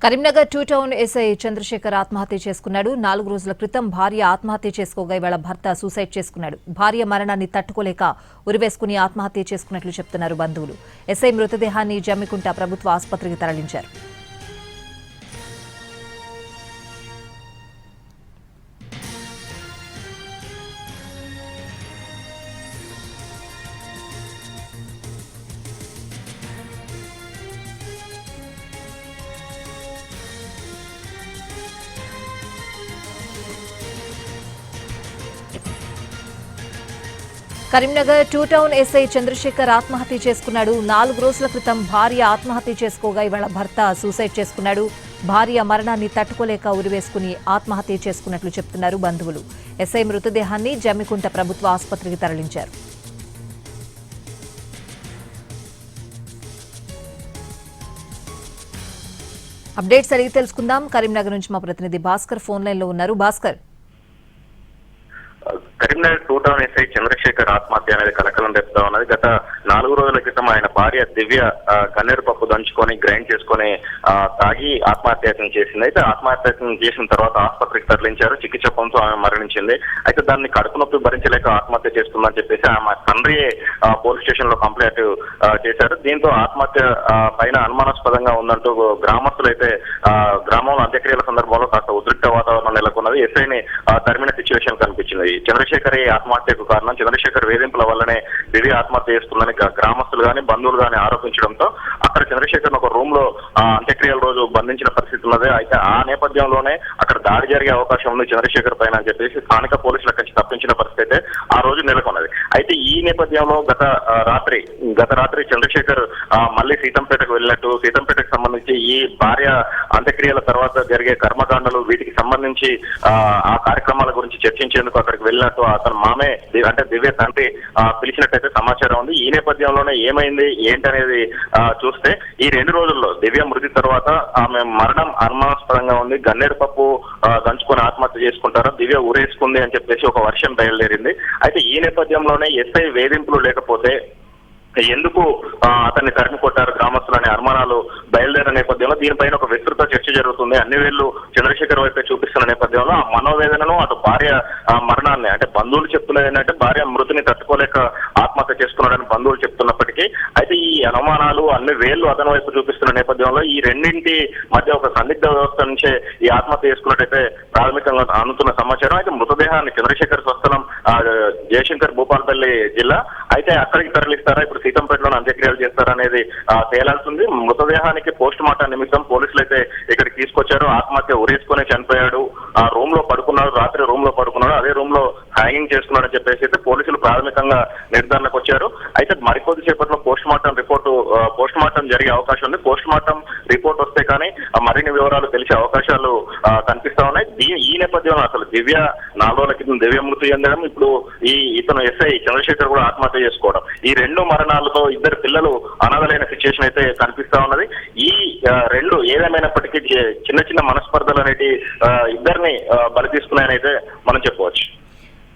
Karimnagar two town SI Chandrashekar ఆత్మహత్య చేసుకున్నాడు. 4 రోజుల క్రితం భార్య ఆత్మహత్య చేసుకోగా ఇవాళ భర్త సూసైడ్ చేసుకున్నాడు. భార్య మరణాన్ని తట్టుకోలేక ఉరివేసుకుని ఆత్మహత్య చేసుకున్నట్లు చెప్తున్నారు బంధువులు. ఎస్ఐ మృతదేహాన్ని జమ్మికుంట ప్రభుత్వ ఆసుపత్రికి తరలించారు. Karimnagar two town SI Chandrashekar ఆత్మహత్య చేసుకున్నాడు. 4 రోజుల క్రితం భార్య ఆత్మహత్య చేసుకోగా ఇవాళ భర్త సూసైడ్ చేసుకున్నాడు. భార్య మరణాన్ని తట్టుకోలేక ఉరివేసుకుని ఆత్మహత్య చేసుకున్నట్లు చెప్తున్నారు బంధువులు. ఎస్ఐ మృతదేహాన్ని జమ్మికుంట ప్రభుత్వ ఆసుపత్రికి తరలించారు. అప్డేట్స్ అడిగి తెలుసుకుందాం. కరీంనగర్ నుంచి మా ప్రతినిధి భాస్కర్ ఫోన్ లైన్ లో ఉన్నారు. Bhaskar, Karimnagar two town SI Chandrashekar ఆత్మహత్య అనేది కలకలం రేపుతా ఉన్నది. గత 4 రోజుల క్రితం ఆయన భార్య దివ్య గన్నేరు పప్పు దంచుకొని గ్రైండ్ చేసుకొని తాగి ఆత్మహత్యను చేసింది. అయితే ఆత్మహత్యను చేసిన తర్వాత ఆసుపత్రికి తరలించారు. చికిత్స పొందుతూ ఆమె మరణించింది. అయితే దాన్ని కడుపు నొప్పి భరించలేక ఆత్మహత్య చేస్తుందని చెప్పేసి ఆమె తండ్రి పోలీస్ స్టేషన్ లో కంప్లైంట్ చేశారు. దీంతో ఆత్మహత్య పైన అనుమానాస్పదంగా ఉందంటూ గ్రామస్తులు అయితే గ్రామంలో అంత్యక్రియల సందర్భంలో కాస్త ఉద్రిక్త వాతావరణం నెలకొన్నది. ఎస్ఐని తరిమిన సిచ్యువేషన్ కనిపించింది. చంద్రశేఖర్ ఆత్మహత్యకు కారణం చంద్రశేఖర్ వేధింపుల వల్లనే దివ్య ఆత్మహత్య చేస్తుందని గ్రామస్తులు గాని బంధువులు గాని ఆరోపించడంతో అక్కడ చంద్రశేఖర్ ఒక రూమ్ లో అంత్యక్రియల రోజు బంధించిన పరిస్థితి ఉన్నది. అయితే ఆ నేపథ్యంలోనే అక్కడ దాడి జరిగే అవకాశం ఉంది చంద్రశేఖర్ పైన అని చెప్పేసి స్థానిక పోలీసుల నుంచి తప్పించిన పరిస్థితి అయితే ఆ రోజు నెలకొన్నది. అయితే ఈ నేపథ్యంలో గత రాత్రి చంద్రశేఖర్ మళ్ళీ సీతంపేటకు వెళ్ళినట్టు, సీతంపేటకు సంబంధించి ఈ భార్య అంత్యక్రియల తర్వాత జరిగే కర్మకాండలు వీటికి సంబంధించి ఆ కార్యక్రమాల గురించి చర్చించేందుకు అక్కడికి వెళ్ళినట్టు అతను మామే అంటే దివ్య తండ్రి పిలిచినట్టయితే సమాచారం ఉంది. ఈ నేపథ్యంలోనే ఏమైంది ఏంటనేది చూస్తే ఈ 2 రోజుల్లో దివ్య మృతి తర్వాత ఆమె మరణం అనుమానాస్పదంగా ఉంది. గన్నేరు పప్పు దంచుకొని ఆత్మహత్య చేసుకుంటారా, దివ్య ఊరేసుకుంది అని చెప్పేసి ఒక వర్షం బయలుదేరింది. అయితే ఈ నేపథ్యంలోనే ఎస్ఐ వేధింపులు లేకపోతే ఎందుకు అతన్ని తరిమి కొట్టారు గ్రామస్తులనే అనుమానాలు బయలుదేరిన నేపథ్యంలో దీనిపైన ఒక విస్తృత చర్చ జరుగుతుంది. అన్ని వేళ్లు చంద్రశేఖర్ వైపే చూపిస్తున్న నేపథ్యంలో ఆ మనోవేదనను అటు భార్య మరణాన్ని అంటే బంధువులు చెప్తున్నది ఏంటంటే భార్య మృతిని తట్టుకోలేక ఆత్మహత్య చేసుకున్నాడని బంధువులు చెప్తున్నప్పటికీ అయితే ఈ అనుమానాలు అన్ని వేళ్లు అతని వైపు చూపిస్తున్న నేపథ్యంలో ఈ రెండింటి మధ్య ఒక సందిగ్ధ వ్యవస్థ నుంచే ఈ ఆత్మహత్య చేసుకున్నట్టయితే ప్రాథమికంగా అందుతున్న సమాచారం. అయితే మృతదేహాన్ని చంద్రశేఖర్ స్వస్థలం జయశంకర్ భూపాలపల్లి జిల్లా. అయితే అక్కడికి తరలిస్తారా, ఇప్పుడు సీతంపేటలో అంత్యక్రియలు చేస్తారనేది తేలాల్సింది. మృతదేహానికి పోస్ట్ మార్టం నిమిత్తం పోలీసులు అయితే ఇక్కడికి తీసుకొచ్చారు. ఆత్మహత్య ఉరేసుకునే చనిపోయాడు, ఆ రూమ్ లో పడుకున్నాడు, రాత్రి రూమ్ లో పడుకున్నాడు, అదే రూమ్ లో హ్యాంగింగ్ చేసుకున్నాడని చెప్పేసి అయితే పోలీసులు ప్రాథమికంగా నిర్ధారణకు వచ్చారు. అయితే మరికొద్ది సేపట్లో పోస్ట్ మార్టం జరిగే అవకాశం ఉంది. పోస్ట్ మార్టం రిపోర్ట్ వస్తే కానీ మరిన్ని వివరాలు తెలిసే అవకాశాలు కనిపిస్తా ఉన్నాయి. ఈ నేపథ్యంలో అసలు దివ్య 4 రోజుల క్రితం దివ్య మృతి చెందడం, ఇప్పుడు ఇతను ఎస్ఐ చంద్రశేఖర్ కూడా ఆత్మహత్య చేసుకోవడం, ఈ 2 మరణాలతో 2 పిల్లలు అనాథలైన సిచ్యువేషన్ అయితే కనిపిస్తా ఉన్నది. ఈ 2 ఏదేమైనప్పటికీ చిన్న చిన్న మనస్పర్ధలు అనేటి ఇద్దరిని బలి తీసుకున్నాయని అయితే మనం చెప్పవచ్చు.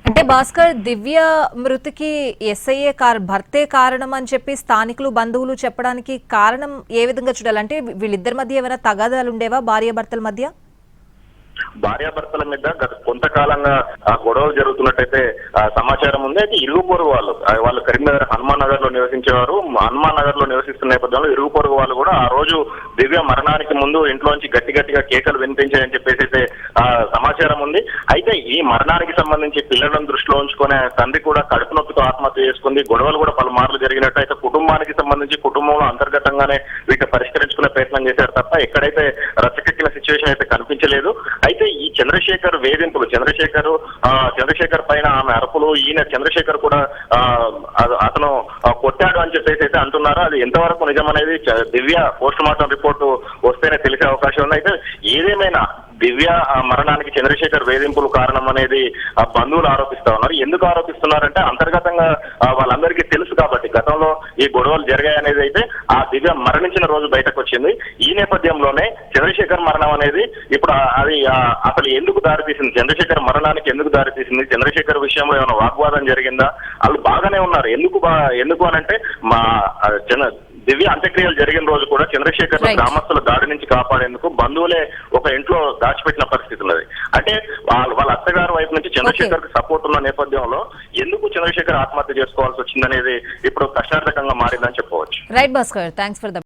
అంటే భాస్కర్, దివ్య మృతికి ఎస్ఐఏ భర్తే కారణం అని చెప్పి స్థానికులు బంధువులు చెప్పడానికి కారణం ఏ విధంగా చూడాలంటే వీళ్ళిద్దరి మధ్య ఏమైనా తగాదాలు ఉండేవా భార్యాభర్తల మధ్య? భార్యాభర్తల మీద గత కొంతకాలంగా గొడవలు జరుగుతున్నట్టయితే సమాచారం ఉంది. అయితే ఇరుగు పొరుగు వాళ్ళు కరీంనగర్ హనుమాన్ నగర్ లో నివసించేవారు. హనుమాన్ నగర్ లో నివసిస్తున్న నేపథ్యంలో ఇరుగు పొరుగు వాళ్ళు కూడా ఆ రోజు దివ్య మరణానికి ముందు ఇంట్లోంచి గట్టిగా కేకలు వినిపించాయని చెప్పేసి అయితే సమాచారం ఉంది. అయితే ఈ మరణానికి సంబంధించి పిల్లలను దృష్టిలో ఉంచుకునే తండ్రి కూడా కడుపు నొప్పితో ఆత్మహత్య చేసుకుంది. గొడవలు కూడా పలుమార్లు జరిగినట్టు, అయితే కుటుంబానికి సంబంధించి కుటుంబంలో అంతర్గతంగానే వీటిని పరిష్కరించుకునే ప్రయత్నం చేశారు తప్ప ఎక్కడైతే రచ్చకెక్కిన సిచ్యువేషన్ అయితే కనిపించలేదు. అయితే ఈ చంద్రశేఖర్ వేధింపులు, చంద్రశేఖర్ పైన ఆమె అరుపులు, ఈయన చంద్రశేఖర్ కూడా అతను కొట్టాడు అని చెప్పేసి అయితే అంటున్నారు. అది ఎంతవరకు నిజమనేది దివ్య పోస్ట్ మార్టం రిపోర్టు వస్తేనే తెలిసే అవకాశం ఉంది. అయితే ఏదేమైనా దివ్య మరణానికి చంద్రశేఖర్ వేధింపులు కారణం అనేది బంధువులు ఆరోపిస్తా ఉన్నారు. ఎందుకు ఆరోపిస్తున్నారంటే అంతర్గతంగా వాళ్ళందరికీ తెలుసు కాబట్టి గతంలో ఈ గొడవలు జరిగాయనేది అయితే ఆ దివ్య మరణించిన రోజు బయటకు వచ్చింది. ఈ నేపథ్యంలోనే చంద్రశేఖర్ మరణం అనేది ఇప్పుడు అది అసలు ఎందుకు దారితీసింది, చంద్రశేఖర్ మరణానికి ఎందుకు దారితీసింది, చంద్రశేఖర్ విషయంలో ఏమైనా వాగ్వాదం జరిగిందా, వాళ్ళు బాగానే ఉన్నారు, ఎందుకు అనంటే దివ్య అంత్యక్రియలు జరిగిన రోజు కూడా చంద్రశేఖర్ Right. గ్రామస్తుల దాడి నుంచి కాపాడేందుకు బంధువులే ఒక ఇంట్లో దాచిపెట్టిన పరిస్థితి ఉన్నది. అంటే వాళ్ళ అత్తగారి వైపు నుంచి చంద్రశేఖర్ కి సపోర్ట్ ఉన్న నేపథ్యంలో ఎందుకు చంద్రశేఖర్ ఆత్మహత్య చేసుకోవాల్సి వచ్చిందనేది ఇప్పుడు ప్రశ్నార్థకంగా మారిందని చెప్పవచ్చు. Right Bhaskar, thanks for the